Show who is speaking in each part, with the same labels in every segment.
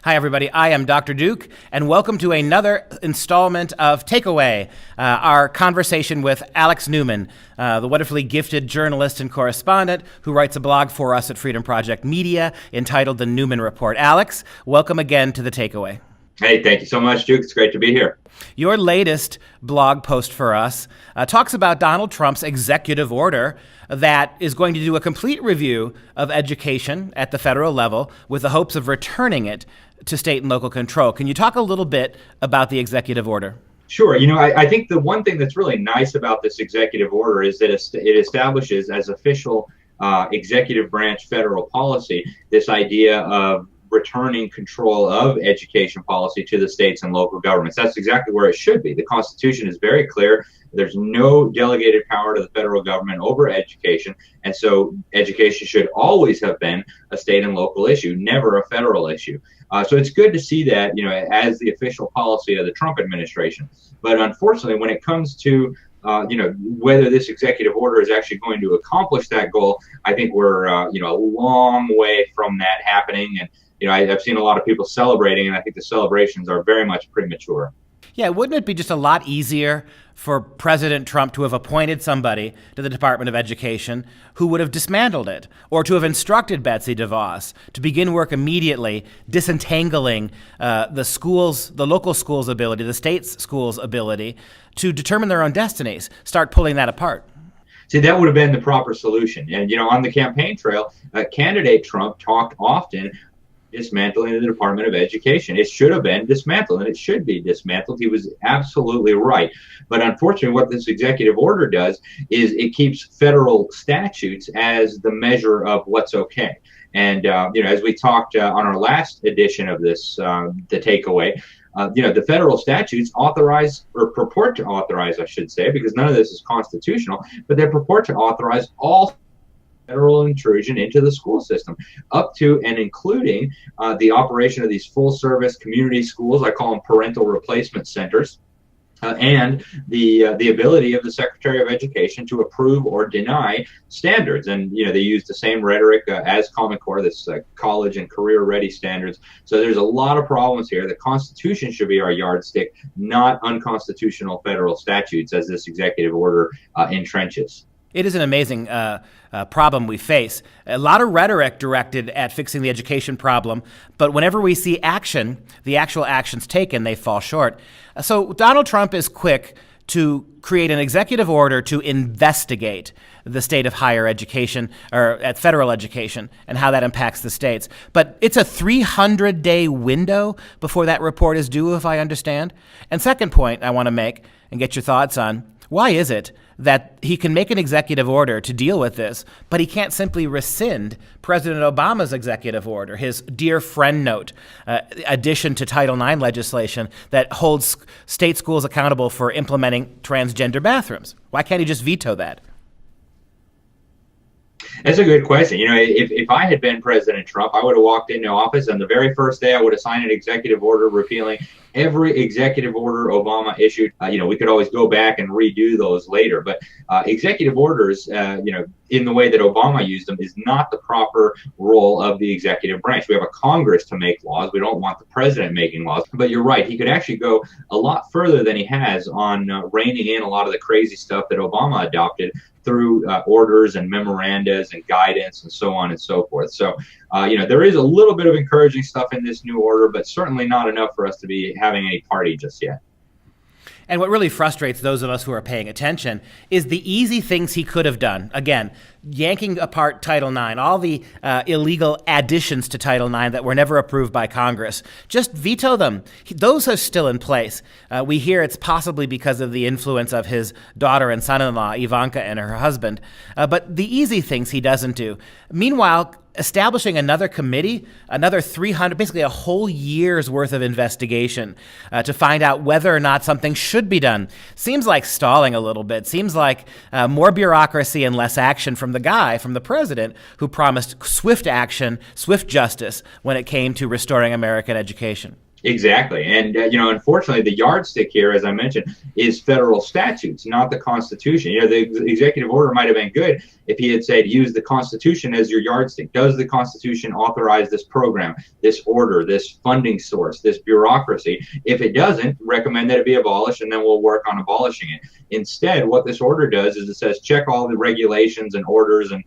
Speaker 1: Hi, everybody. I am Dr. Duke, and welcome to another installment of Takeaway, our conversation with Alex Newman, the wonderfully gifted journalist and correspondent who writes a blog for us at Freedom Project Media entitled The Newman Report. Alex, welcome again to the Takeaway.
Speaker 2: Hey, thank you so much, Duke. It's great to be here.
Speaker 1: Your latest blog post for us talks about Donald Trump's executive order that is going to do a complete review of education at the federal level with the hopes of returning it to state and local control. Can you talk a little bit about the executive order?
Speaker 2: Sure. I think the one thing that's really nice about this executive order is that it establishes as official executive branch federal policy this idea of returning control of education policy to the states and local governments. That's exactly where it should be. The Constitution is very clear. There's no delegated power to the federal government over education. And so education should always have been a state and local issue, never a federal issue. So it's good to see that, as the official policy of the Trump administration. But unfortunately, when it comes to whether this executive order is actually going to accomplish that goal, I think we're, a long way from that happening. And I've seen a lot of people celebrating, and I think the celebrations are very much premature.
Speaker 1: Yeah, wouldn't it be just a lot easier for President Trump to have appointed somebody to the Department of Education who would have dismantled it, or to have instructed Betsy DeVos to begin work immediately disentangling the local schools' ability, the state's schools' ability to determine their own destinies, start pulling that apart?
Speaker 2: See, that would have been the proper solution. And, on the campaign trail, candidate Trump talked often dismantling the Department of Education. It should have been dismantled, and it should be dismantled. He was absolutely right. But unfortunately, what this executive order does is it keeps federal statutes as the measure of what's okay. And, as we talked on our last edition of this, the Takeaway, the federal statutes authorize, or purport to authorize, I should say, because none of this is constitutional, but they purport to authorize all federal intrusion into the school system, up to and including the operation of these full-service community schools. I call them parental replacement centers, and the ability of the Secretary of Education to approve or deny standards. And they use the same rhetoric as Common Core, this college and career-ready standards. So there's a lot of problems here. The Constitution should be our yardstick, not unconstitutional federal statutes, as this executive order entrenches.
Speaker 1: It is an amazing problem we face. A lot of rhetoric directed at fixing the education problem, but whenever we see action, the actual actions taken, they fall short. So Donald Trump is quick to create an executive order to investigate the state of higher education, or at federal education, and how that impacts the states. But it's a 300-day window before that report is due, if I understand. And second point I want to make and get your thoughts on, why is it that he can make an executive order to deal with this, but he can't simply rescind President Obama's executive order, his dear friend note, addition to Title IX legislation that holds state schools accountable for implementing transgender bathrooms? Why can't he just veto that?
Speaker 2: That's a good question. If I had been President Trump, I would have walked into office, and the very first day I would have signed an executive order repealing every executive order Obama issued. We could always go back and redo those later, but executive orders, in the way that Obama used them, is not the proper role of the executive branch. We have a Congress to make laws. We don't want the president making laws. But you're right. He could actually go a lot further than he has on reining in a lot of the crazy stuff that Obama adopted through orders and memorandas and guidance and so on and so forth. So, there is a little bit of encouraging stuff in this new order, but certainly not enough for us to be having any party just yet.
Speaker 1: And what really frustrates those of us who are paying attention is the easy things he could have done. Again, yanking apart Title IX, all the illegal additions to Title IX that were never approved by Congress. Just veto them. Those are still in place. We hear it's possibly because of the influence of his daughter and son-in-law, Ivanka, and her husband. But the easy things he doesn't do. Meanwhile, establishing another committee, another 300, basically a whole year's worth of investigation to find out whether or not something should be done, seems like stalling a little bit. Seems like more bureaucracy and less action from the president, who promised swift action, swift justice when it came to restoring American education.
Speaker 2: Exactly. And, unfortunately, the yardstick here, as I mentioned, is federal statutes, not the Constitution. The executive order might have been good if he had said, use the Constitution as your yardstick. Does the Constitution authorize this program, this order, this funding source, this bureaucracy? If it doesn't, recommend that it be abolished, and then we'll work on abolishing it. Instead, what this order does is it says, check all the regulations and orders and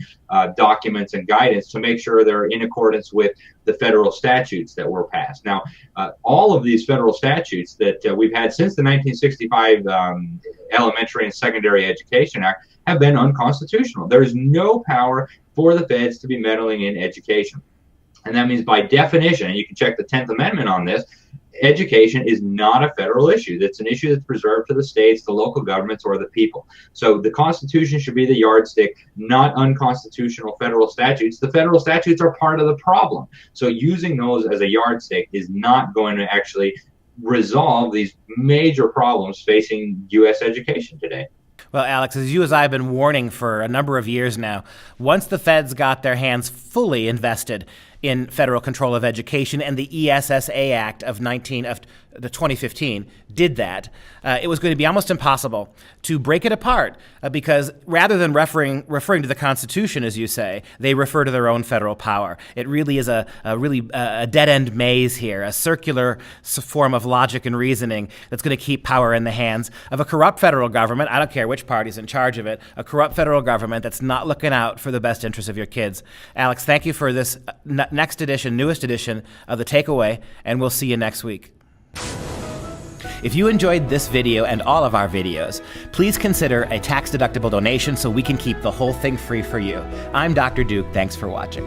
Speaker 2: documents and guidance to make sure they're in accordance with the federal statutes that were passed. Now, all of these federal statutes that we've had since the 1965 Elementary and Secondary Education Act have been unconstitutional. There is no power for the feds to be meddling in education. And that means by definition, and you can check the 10th Amendment on this, education is not a federal issue. That's an issue that's preserved to the states, the local governments, or the people. So the Constitution should be the yardstick, not unconstitutional federal statutes. The federal statutes are part of the problem. So using those as a yardstick is not going to actually resolve these major problems facing U.S. education today.
Speaker 1: Well, Alex, as you as I have been warning for a number of years now, once the feds got their hands fully invested in federal control of education, and the ESSA Act of 2015 did that, it was going to be almost impossible to break it apart because rather than referring to the Constitution, as you say, they refer to their own federal power. It really is a dead-end maze here, a circular form of logic and reasoning that's going to keep power in the hands of a corrupt federal government. I don't care which party's in charge of it, a corrupt federal government that's not looking out for the best interests of your kids. Alex, thank you for this newest edition of The Takeaway, and we'll see you next week. If you enjoyed this video and all of our videos, please consider a tax-deductible donation so we can keep the whole thing free for you. I'm Dr. Duke. Thanks for watching.